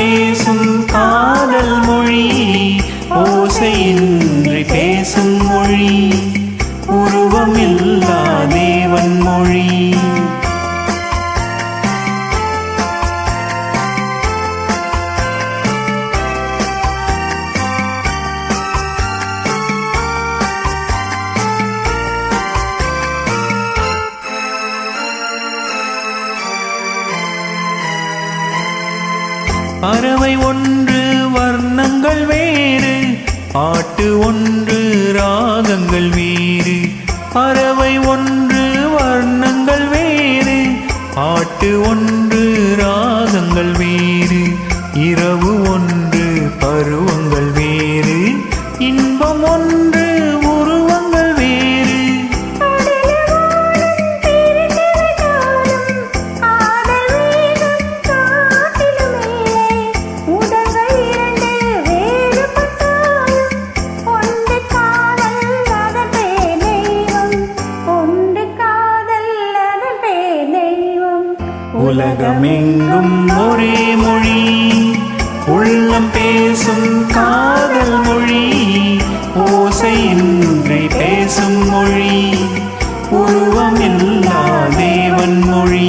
பேசும் காதல் மொழி, ஓசையின்றி பேசும் மொழி, உருவமில்லா தேவன் மொழி. பறவை ஒன்று வர்ணங்கள் வேறு, பாட்டு ஒன்று ராகங்கள் வேறு. பறவை ஒன்று வர்ணங்கள் வேறு, பாட்டு ஒன்று ராகங்கள் வேறு. இரவு ஒன்று பருவங்கள் வேறு, இன்பம் ஒன்று உருவங்கள் வேறு. உலகமெங்கும் ஒரே மொழி, உள்ளம் பேசும் காதல் மொழி, ஓசையின்றி பேசும் மொழி, உருவமில்லா தேவன் மொழி.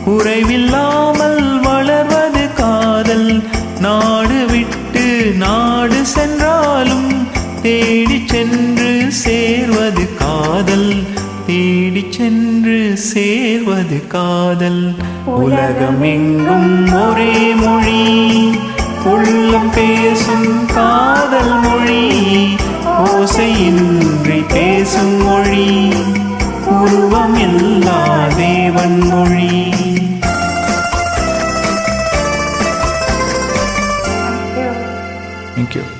குறைவில்லாமல் வளர்வது காதல், நாடு விட்டு நாடு சென்றாலும் தேடி சென்று சேர்வது காதல், தேடி சென்று சேர்வது காதல். உலகமெங்கும் ஒரே மொழி, உள்ளம் பேசும் காதல் மொழி, ஓசையின்றி பேசும் மொழி, உருவமில்லா தேவன் மொழி. Thank you.